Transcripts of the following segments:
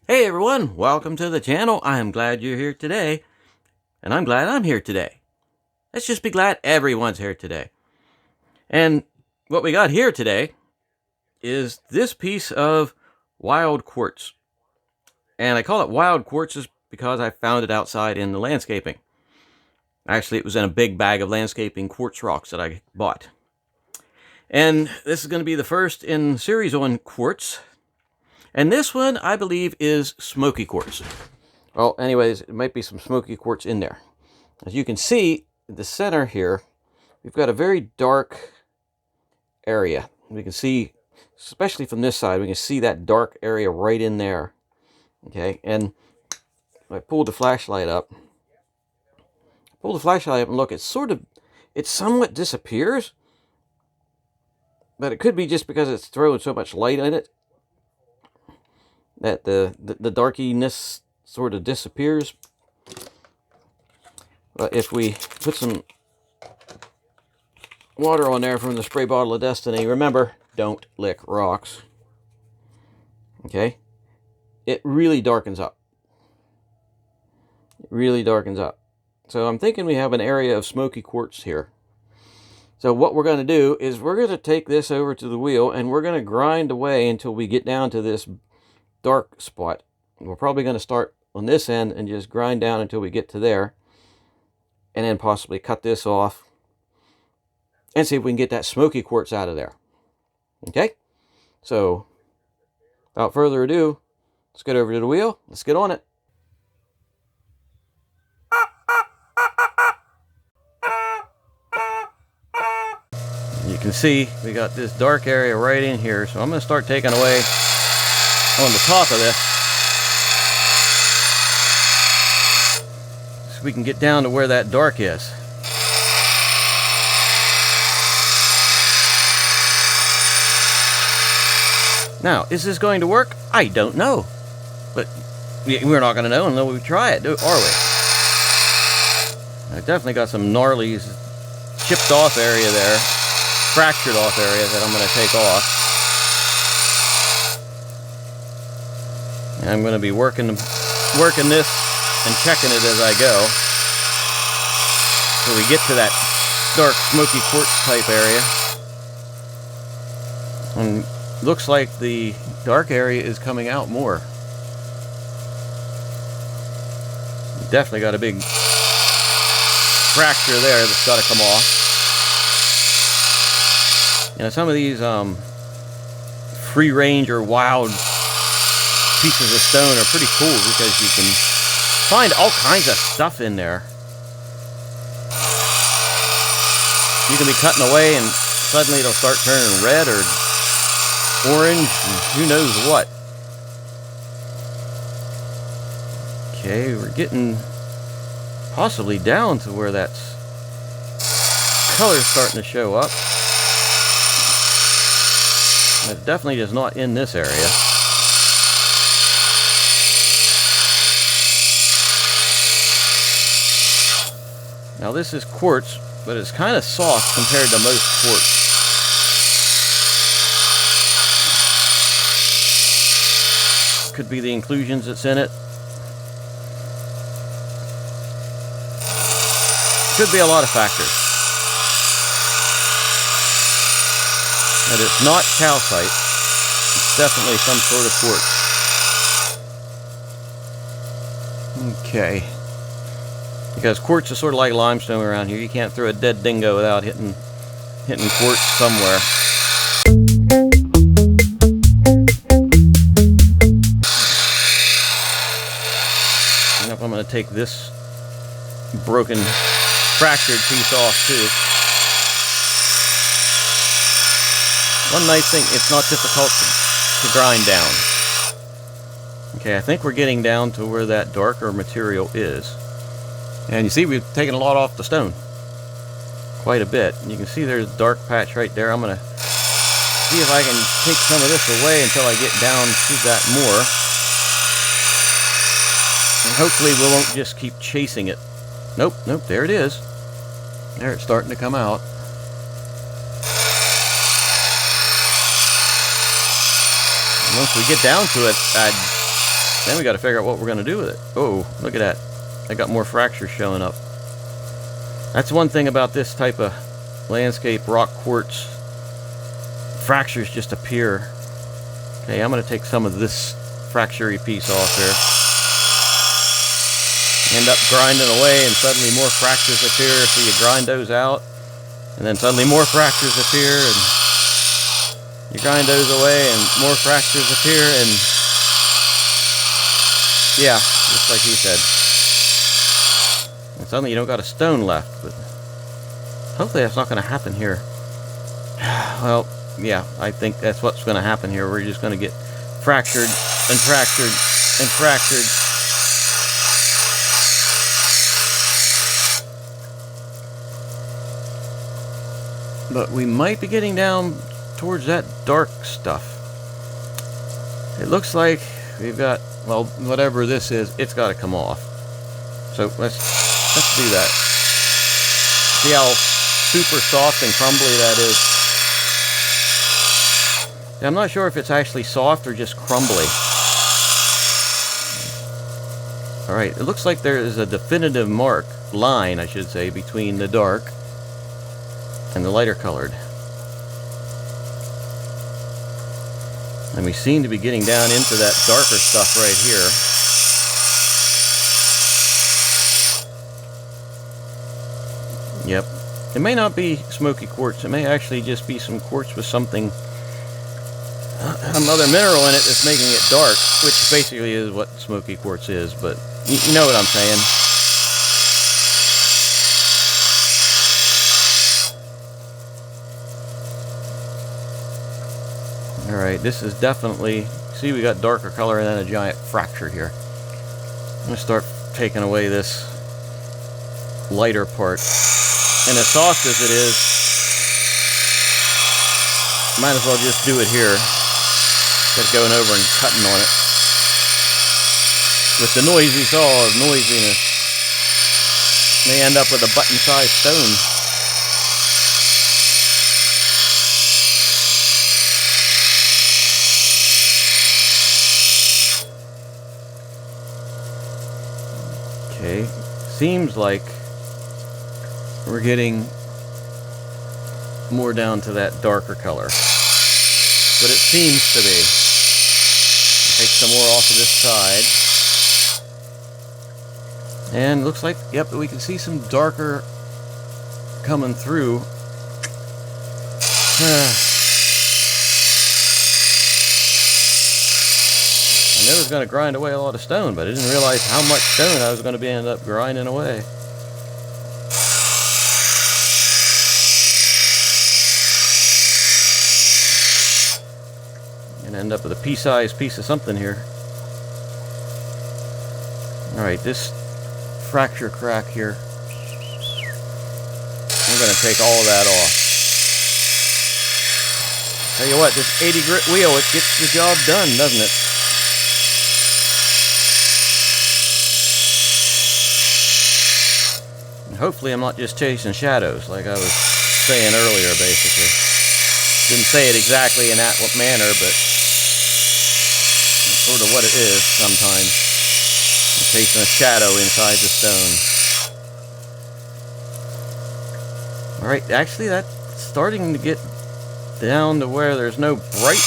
Hey everyone, welcome to the channel. I am glad you're here today, and I'm glad I'm here today. Let's just be glad everyone's here today. And what we got here today is this piece of wild quartz. And I call it wild quartz because I found it outside in the landscaping. Actually, it was in a big bag of landscaping quartz rocks that I bought. And this is going to be the first in the series on quartz. And this one, I believe, is smoky quartz. Well, anyways, it might be some smoky quartz in there. As you can see, in the center here, we've got a very dark area. We can see, especially from this side, we can see that dark area right in there. Okay, and if I pull the flashlight up, and look, it somewhat disappears. But it could be just because it's throwing so much light in it that the darkiness sort of disappears. But if we put some water on there from the spray bottle of destiny, remember, don't lick rocks. Okay? It really darkens up. It really darkens up. So I'm thinking we have an area of smoky quartz here. So what we're going to do is we're going to take this over to the wheel and we're going to grind away until we get down to this dark spot. We're probably going to start on this end and just grind down until we get to there, and then possibly cut this off and see if we can get that smoky quartz out of there. Okay, so without further ado, let's get over to the wheel. Let's get on it. You can see we got this dark area right in here, so I'm going to start taking away on the top of this so we can get down to where that dark is. Now, is this going to work? I don't know, but we're not going to know until we try it, are we? I definitely got some gnarly chipped off area there, fractured off area that I'm going to take off. And I'm going to be working this and checking it as I go, so we get to that dark smoky quartz type area. And looks like the dark area is coming out more. Definitely got a big fracture there that's got to come off. You know, some of these free range or wild pieces of stone are pretty cool because you can find all kinds of stuff in there. You can be cutting away and suddenly it'll start turning red or orange and who knows what. Okay, we're getting possibly down to where that's color's starting to show up. It definitely is not in this area. Now this is quartz, but it's kind of soft compared to most quartz. Could be the inclusions that's in it. Could be a lot of factors. But it's not calcite. It's definitely some sort of quartz. Okay. Because quartz is sort of like limestone around here. You can't throw a dead dingo without hitting quartz somewhere. And I'm going to take this broken, fractured piece off too. One nice thing, it's not difficult to grind down. Okay, I think we're getting down to where that darker material is. And you see we've taken a lot off the stone. Quite a bit. And you can see there's a dark patch right there. I'm going to see if I can take some of this away until I get down to that more. And hopefully we won't just keep chasing it. Nope, there it is. There, it's starting to come out. And once we get down to it, Then we got to figure out what we're going to do with it. Oh, look at that. I got more fractures showing up. That's one thing about this type of landscape rock quartz. Fractures just appear. Okay, I'm going to take some of this fracture-y piece off there. End up grinding away, and suddenly more fractures appear, so you grind those out. And then suddenly more fractures appear, and you grind those away, and more fractures appear, and yeah, just like he said. And suddenly you don't got a stone left, but hopefully that's not going to happen here. Well, yeah, I think that's what's going to happen here. We're just going to get fractured and fractured and fractured. But we might be getting down towards that dark stuff. It looks like we've got, well, whatever this is, it's got to come off. So let's do that. See how super soft and crumbly that is. I'm not sure if it's actually soft or just crumbly. Alright, it looks like there is a definitive line, I should say, between the dark and the lighter colored. And we seem to be getting down into that darker stuff right here. Yep. It may not be smoky quartz. It may actually just be some quartz with some other mineral in it that's making it dark, which basically is what smoky quartz is, but you know what I'm saying. Alright, this is definitely, see, we got darker color and then a giant fracture here. I'm going to start taking away this lighter part. And as soft as it is, might as well just do it here. Instead of going over and cutting on it. With the noisy saw of noisiness, may end up with a button-sized stone. Okay, seems like we're getting more down to that darker color. But it seems to be. Take some more off of this side. And looks like, yep, we can see some darker coming through. I knew it was going to grind away a lot of stone, but I didn't realize how much stone I was going to end up grinding away. And end up with a pea-sized piece of something here. Alright, this fracture crack here, I'm going to take all of that off. Tell you what, this 80 grit wheel, it gets the job done, doesn't it? And hopefully I'm not just chasing shadows like I was saying earlier, basically. Didn't say it exactly in that manner, but it's sort of what it is sometimes. I'm chasing a shadow inside the stone. Alright, actually that's starting to get down to where there's no bright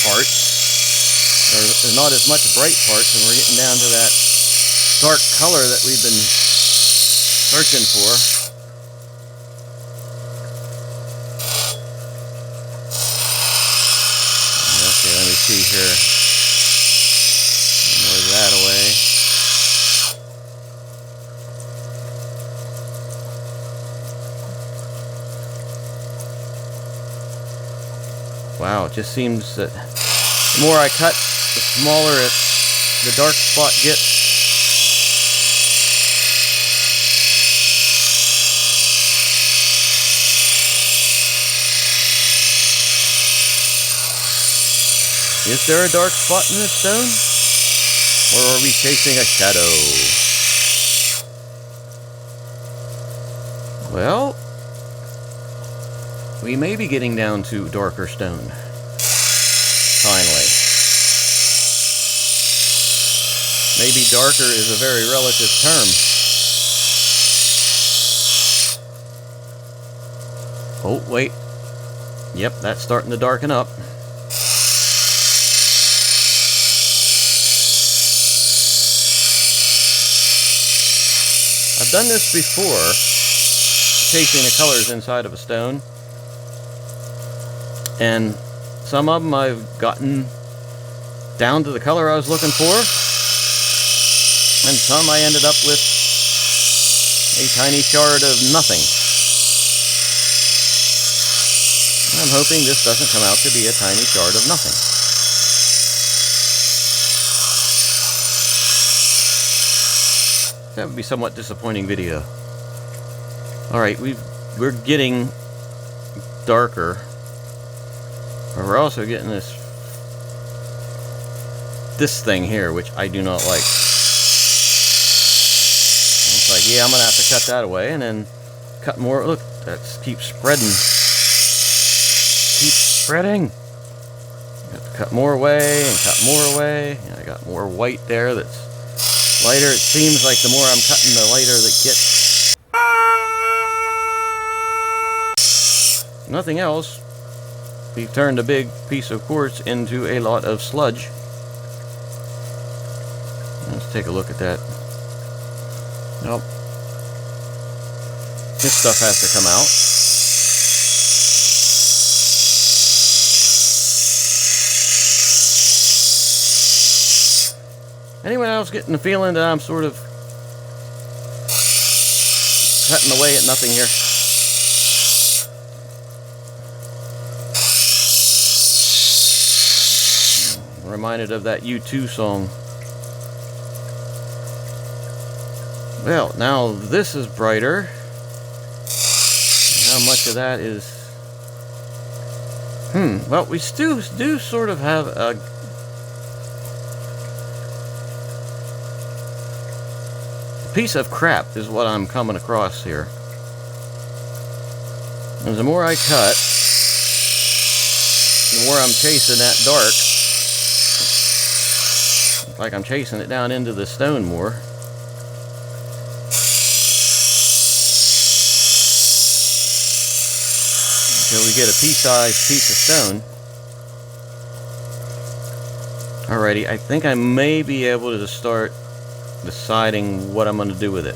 parts. There's not as much bright parts, and we're getting down to that dark color that we've been searching for. Okay, let me see here. Move that away. Wow, it just seems that the more I cut, the smaller the dark spot gets. Is there a dark spot in this stone? Or are we chasing a shadow? Well, we may be getting down to darker stone. Finally. Maybe darker is a very relative term. Oh, wait. Yep, that's starting to darken up. I've done this before, chasing the colors inside of a stone. And some of them I've gotten down to the color I was looking for. And some I ended up with a tiny shard of nothing. I'm hoping this doesn't come out to be a tiny shard of nothing. That would be a somewhat disappointing video. Alright, we're getting darker. But we're also getting this thing here, which I do not like. It's like, yeah, I'm going to have to cut that away and then cut more. Look, that keeps spreading. Keep spreading. Got to cut more away and cut more away. I got more white there that's lighter. It seems like the more I'm cutting, the lighter that gets. Nothing else. We've turned a big piece of quartz into a lot of sludge. Let's take a look at that. Nope. This stuff has to come out. Anyone else getting the feeling that I'm sort of cutting away at nothing here? I'm reminded of that U2 song. Well, now this is brighter. How much of that is... Well, we do sort of have a... piece of crap is what I'm coming across here. And the more I cut, the more I'm chasing that dark. It's like I'm chasing it down into the stone more. Until we get a pea-sized piece of stone. Alrighty, I think I may be able to start deciding what I'm going to do with it,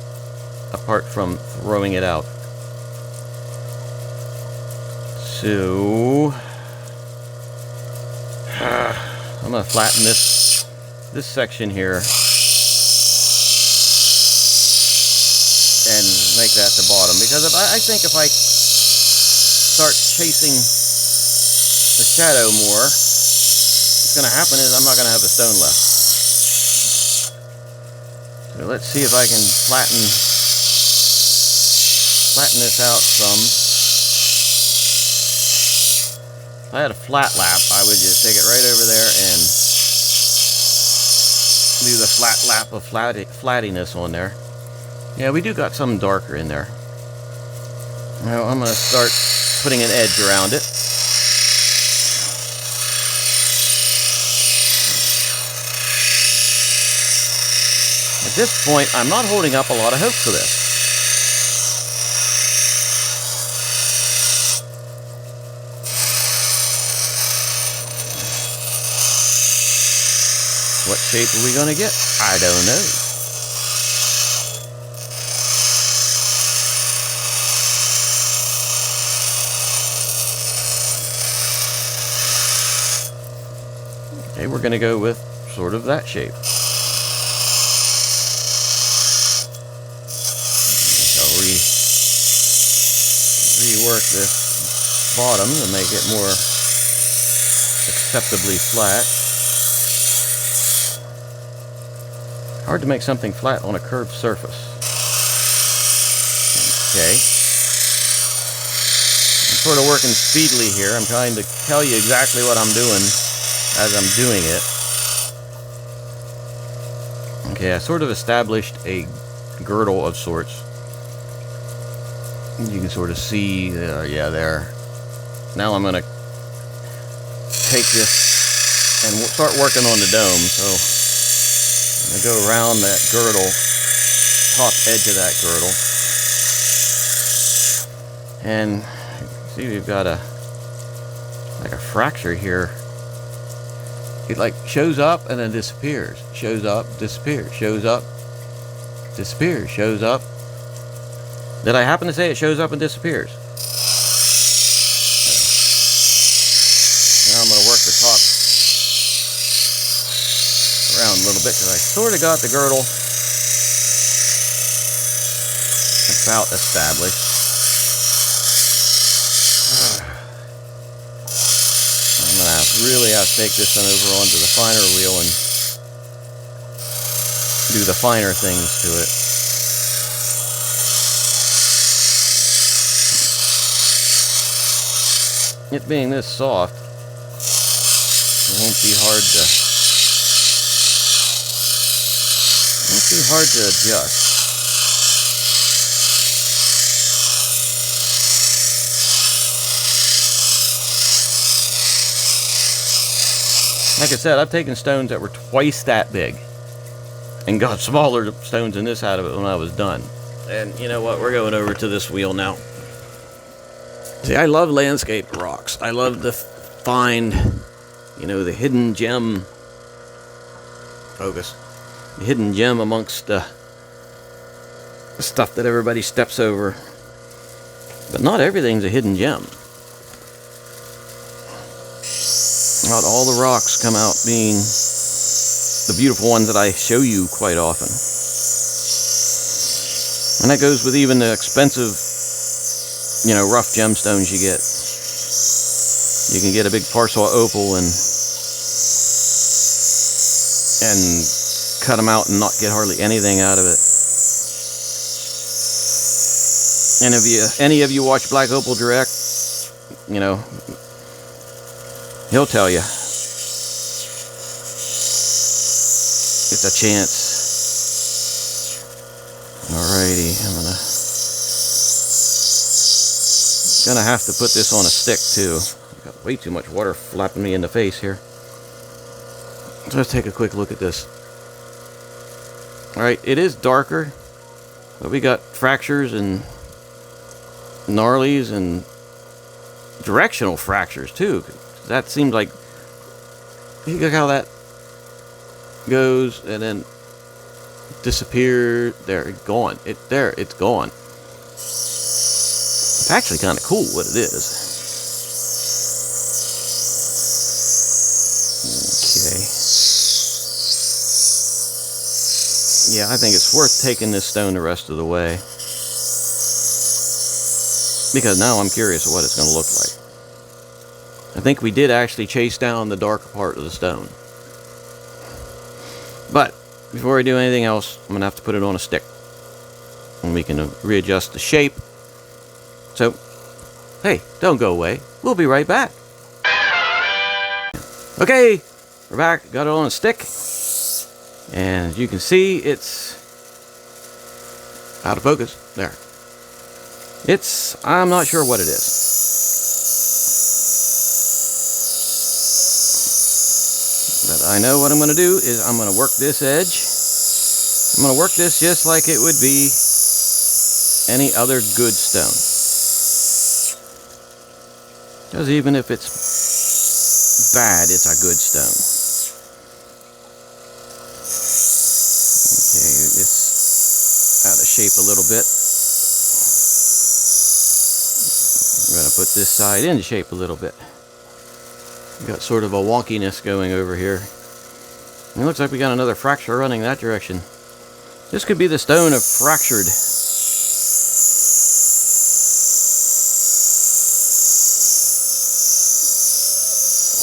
apart from throwing it out. So I'm going to flatten this section here and make that the bottom, because I think if I start chasing the shadow more, what's going to happen is I'm not going to have the stone left. So let's see if I can flatten this out some. If I had a flat lap, I would just take it right over there and do the flat lap of flattiness on there. Yeah, we do got some darker in there. Now I'm going to start putting an edge around it. At this point, I'm not holding up a lot of hope for this. What shape are we going to get? I don't know. Okay, we're going to go with sort of that shape. Rework this bottom to make it more acceptably flat. Hard to make something flat on a curved surface. Okay. I'm sort of working speedily here. I'm trying to tell you exactly what I'm doing as I'm doing it. Okay, I sort of established a girdle of sorts. You can sort of see, yeah, there. Now I'm going to take this and start working on the dome. So I go around that girdle, top edge of that girdle, and see we've got like a fracture here. It like shows up and then disappears. Shows up, disappears. Shows up, disappears. Shows up. Did I happen to say it shows up and disappears? Now I'm going to work the top around a little bit because I sort of got the girdle about established. I'm going to really have to take this one over onto the finer wheel and do the finer things to it. It being this soft, it won't be hard to adjust. Like I said, I've taken stones that were twice that big and got smaller stones than this out of it when I was done. And you know what? We're going over to this wheel now. See, I love landscape rocks. I love to find, you know, the hidden gem. Focus. The hidden gem amongst the stuff that everybody steps over. But not everything's a hidden gem. Not all the rocks come out being the beautiful ones that I show you quite often. And that goes with even the expensive, you know, rough gemstones you get. You can get a big parcel of opal and cut them out and not get hardly anything out of it. And if any of you watch Black Opal Direct, you know, he'll tell you it's a chance. Alrighty, I'm gonna have to put this on a stick too. I've got way too much water flapping me in the face here. So let's take a quick look at this. Alright, it is darker, but we got fractures and gnarlies and directional fractures too. That seems like, look how that goes and then disappeared. There, it's gone. It's gone. It's actually kind of cool what it is. Okay. Yeah, I think it's worth taking this stone the rest of the way, because now I'm curious what it's going to look like. I think we did actually chase down the darker part of the stone. But before I do anything else, I'm going to have to put it on a stick. And we can readjust the shape. So, hey, don't go away. We'll be right back. Okay, we're back. Got it on a stick. And as you can see, it's out of focus. There. I'm not sure what it is. But I know what I'm going to do is I'm going to work this edge. I'm going to work this just like it would be any other good stone. Because even if it's bad, it's a good stone. Okay, it's out of shape a little bit. I'm going to put this side into shape a little bit. Got sort of a wonkiness going over here. And it looks like we got another fracture running that direction. This could be the stone of fractured.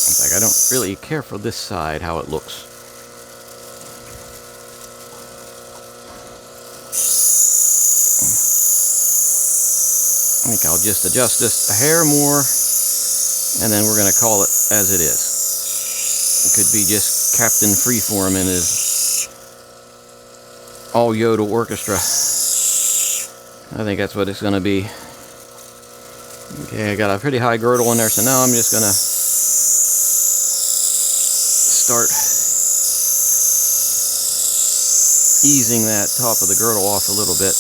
In fact, I don't really care for this side, how it looks. I think I'll just adjust this a hair more, and then we're going to call it as it is. It could be just Captain Freeform and his all Yodel orchestra. I think that's what it's going to be. Okay, I got a pretty high girdle in there, so now I'm just going to start easing that top of the girdle off a little bit.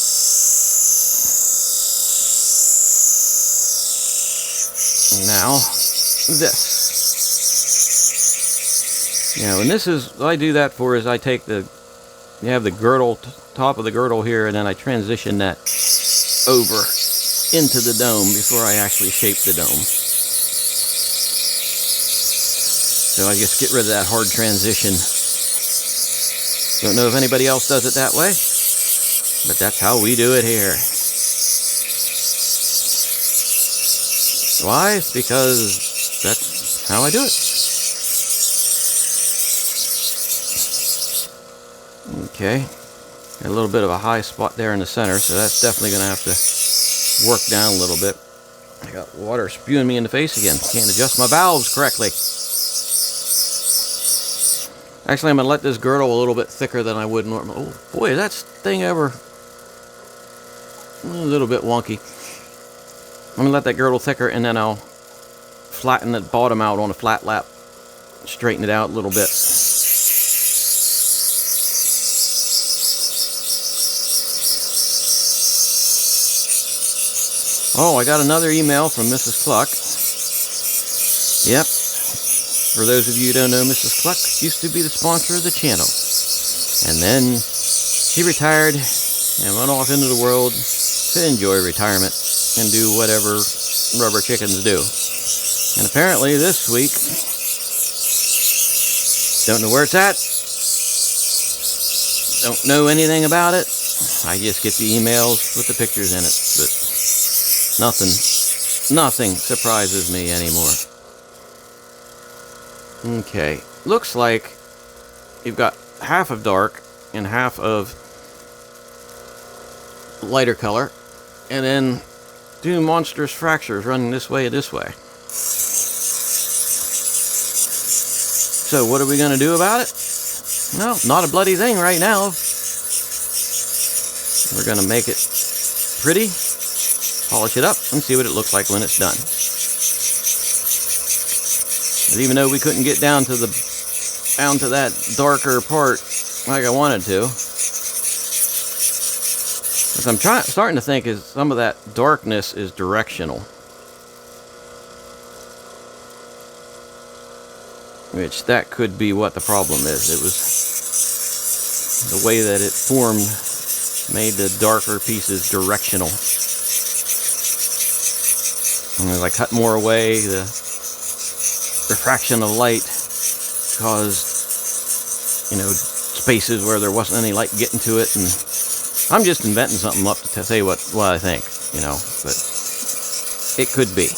Now, this. And this is, what I do that for is I take you have the girdle, top of the girdle here, and then I transition that over into the dome before I actually shape the dome. So I just get rid of that hard transition. Don't know if anybody else does it that way, but that's how we do it here. Why? Because that's how I do it. Okay, got a little bit of a high spot there in the center, so that's definitely going to have to work down a little bit. I got water spewing me in the face again. Can't adjust my valves correctly. Actually, I'm going to let this girdle a little bit thicker than I would normally. Oh boy, that thing ever a little bit wonky. I'm going to let that girdle thicker, and then I'll flatten the bottom out on a flat lap. Straighten it out a little bit. Oh, I got another email from Mrs. Cluck. Yep. For those of you who don't know, Mrs. Cluck used to be the sponsor of the channel. And then she retired and went off into the world to enjoy retirement and do whatever rubber chickens do. And apparently this week, don't know where it's at, don't know anything about it. I just get the emails with the pictures in it, but nothing surprises me anymore. Okay, looks like you've got half of dark and half of lighter color, and then two monstrous fractures running this way and this way. So what are we going to do about it? Well, not a bloody thing right now. We're going to make it pretty, polish it up, and see what it looks like when it's done. But even though we couldn't get down to that darker part like I wanted to, what I'm starting to think is some of that darkness is directional. Which that could be what the problem is. It was the way that it formed made the darker pieces directional. And as I cut more away, the refraction of light caused, spaces where there wasn't any light getting to it. And I'm just inventing something up to say what I think, but it could be.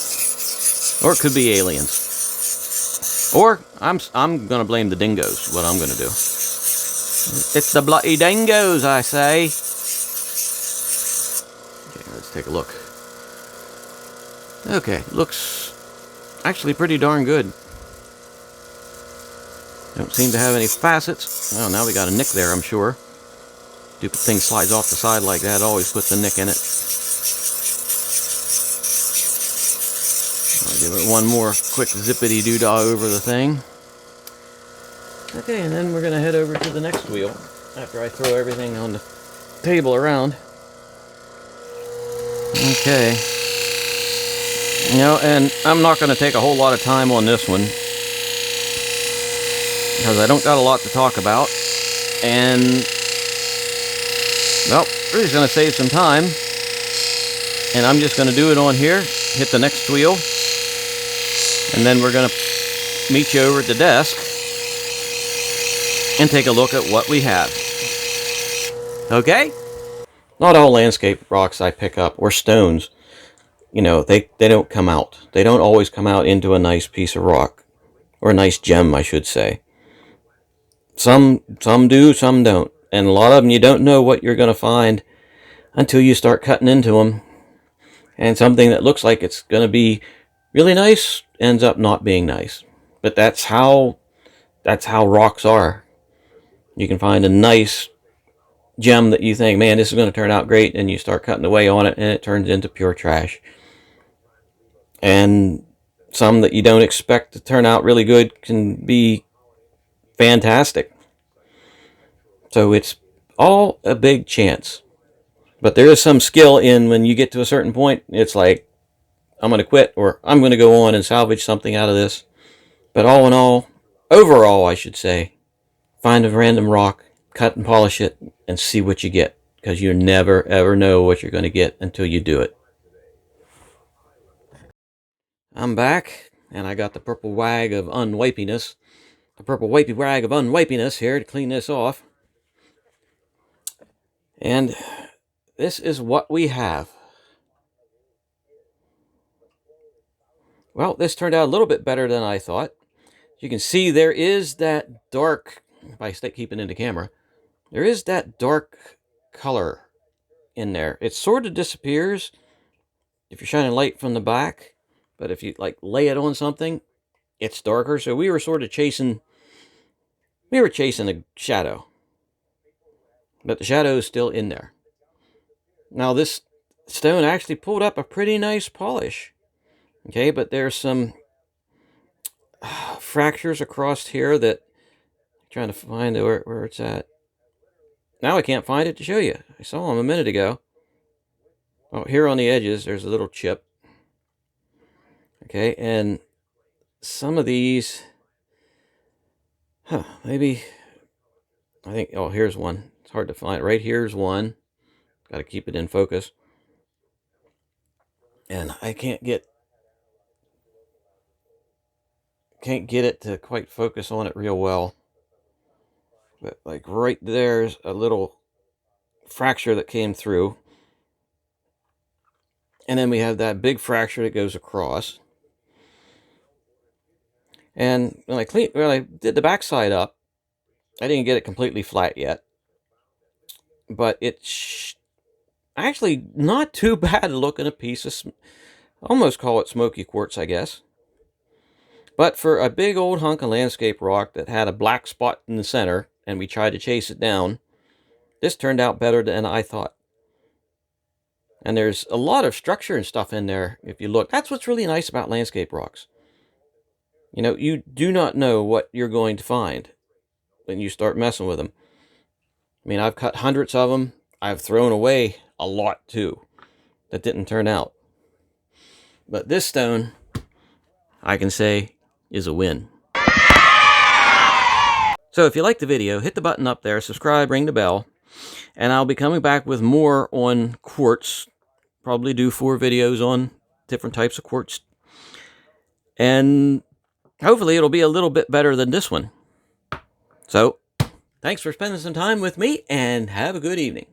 Or it could be aliens. Or I'm gonna blame the dingoes. What I'm gonna do? It's the bloody dingoes, I say. Okay, let's take a look. Okay, looks actually pretty darn good. Don't seem to have any facets. Oh, now we got a nick there, I'm sure. Stupid thing slides off the side like that. Always puts a nick in it. I'll give it one more quick zippity doo-dah over the thing. Okay, and then we're going to head over to the next wheel after I throw everything on the table around. Okay. And I'm not going to take a whole lot of time on this one because I don't got a lot to talk about. And, well, we're just going to save some time. And I'm just going to do it on here, hit the next wheel, and then we're going to meet you over at the desk and take a look at what we have. Okay? Not all landscape rocks I pick up, or stones, they don't come out. They don't always come out into a nice piece of rock, or a nice gem, I should say. Some do, some don't. And a lot of them you don't know what you're going to find until you start cutting into them. And something that looks like it's going to be really nice ends up not being nice. But that's how rocks are. You can find a nice gem that you think, man, this is going to turn out great, and you start cutting away on it, and it turns into pure trash. And some that you don't expect to turn out really good can be fantastic. So it's all a big chance. But there is some skill in when you get to a certain point, it's like, I'm going to quit, or I'm going to go on and salvage something out of this. But all in all, overall, I should say, find a random rock, cut and polish it, and see what you get. Because you never, ever know what you're going to get until you do it. I'm back, and I got the purple wag of unwipiness. The purple wipey rag of unwipiness here to clean this off. And this is what we have. Well, this turned out a little bit better than I thought. You can see there is that dark, if I keep it in the camera, there is that dark color in there. It sort of disappears if you're shining light from the back, but if you like lay it on something, it's darker. So we were sort of chasing a shadow, but the shadow is still in there. Now this stone actually pulled up a pretty nice polish. Okay, but there's some fractures across here that I'm trying to find where it's at. Now I can't find it to show you. I saw them a minute ago. Oh, here on the edges, there's a little chip. Okay, and some of these, maybe, I think, oh, here's one. It's hard to find. Right here's one. Got to keep it in focus. And I can't get it to quite focus on it real well. But like right there's a little fracture that came through. And then we have that big fracture that goes across. And when I did the backside up, I didn't get it completely flat yet. But it's actually not too bad looking a piece of, almost call it smoky quartz, I guess. But for a big old hunk of landscape rock that had a black spot in the center, and we tried to chase it down, this turned out better than I thought. And there's a lot of structure and stuff in there if you look. That's what's really nice about landscape rocks. You know, you do not know what you're going to find when you start messing with them. I mean, I've cut hundreds of them. I've thrown away a lot too that didn't turn out. But this stone, I can say, is a win. So if you liked the video, hit the button up there, subscribe, ring the bell, and I'll be coming back with more on quartz. Probably do 4 videos on different types of quartz. And hopefully it'll be a little bit better than this one. So, thanks for spending some time with me, and have a good evening.